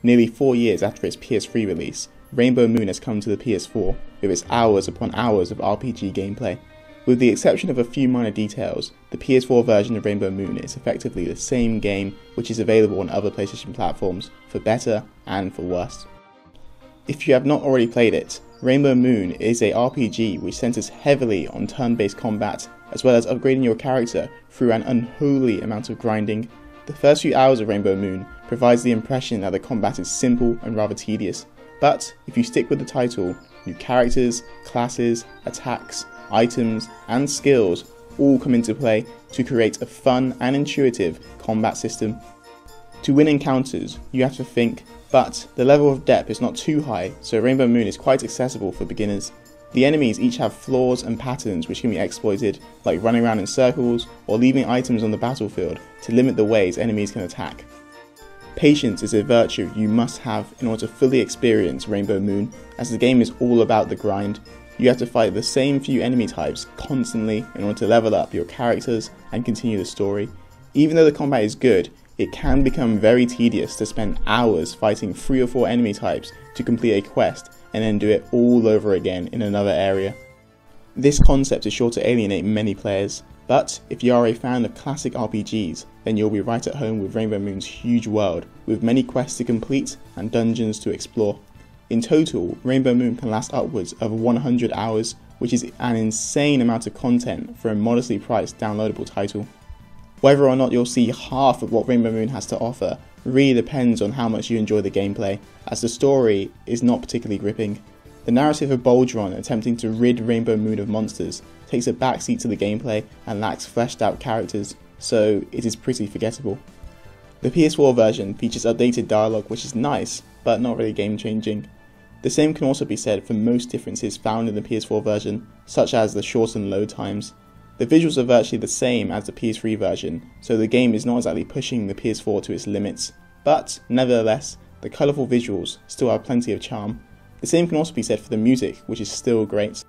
Nearly 4 years after its PS3 release, Rainbow Moon has come to the PS4 with its hours upon hours of RPG gameplay. With the exception of a few minor details, the PS4 version of Rainbow Moon is effectively the same game which is available on other PlayStation platforms, for better and for worse. If you have not already played it, Rainbow Moon is a RPG which centers heavily on turn-based combat, as well as upgrading your character through an unholy amount of grinding. The first few hours of Rainbow Moon provides the impression that the combat is simple and rather tedious, but if you stick with the title, new characters, classes, attacks, items, and skills all come into play to create a fun and intuitive combat system. To win encounters, you have to think, but the level of depth is not too high, so Rainbow Moon is quite accessible for beginners. The enemies each have flaws and patterns which can be exploited, like running around in circles or leaving items on the battlefield to limit the ways enemies can attack. Patience is a virtue you must have in order to fully experience Rainbow Moon, as the game is all about the grind. You have to fight the same few enemy types constantly in order to level up your characters and continue the story. Even though the combat is good, it can become very tedious to spend hours fighting 3 or 4 enemy types to complete a quest and then do it all over again in another area. This concept is sure to alienate many players, but if you are a fan of classic RPGs, then you'll be right at home with Rainbow Moon's huge world, with many quests to complete and dungeons to explore. In total, Rainbow Moon can last upwards of 100 hours, which is an insane amount of content for a modestly priced downloadable title. Whether or not you'll see half of what Rainbow Moon has to offer really depends on how much you enjoy the gameplay, as the story is not particularly gripping. The narrative of Boldron attempting to rid Rainbow Moon of monsters takes a backseat to the gameplay and lacks fleshed out characters, so it is pretty forgettable. The PS4 version features updated dialogue, which is nice, but not really game changing. The same can also be said for most differences found in the PS4 version, such as the shortened load times. The visuals are virtually the same as the PS3 version, so the game is not exactly pushing the PS4 to its limits, but nevertheless, the colourful visuals still have plenty of charm. The same can also be said for the music, which is still great.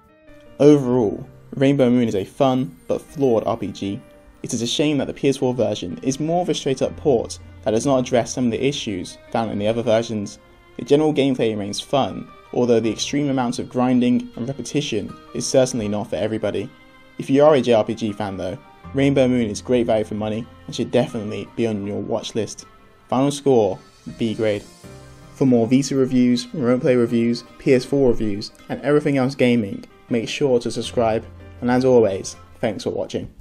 Overall, Rainbow Moon is a fun but flawed RPG. It is a shame that the PS4 version is more of a straight up port that does not address some of the issues found in the other versions. The general gameplay remains fun, although the extreme amounts of grinding and repetition is certainly not for everybody. If you are a JRPG fan though, Rainbow Moon is great value for money and should definitely be on your watch list. Final score, B grade. For more Vita reviews, remote play reviews, PS4 reviews, and everything else gaming, make sure to subscribe, and as always, thanks for watching.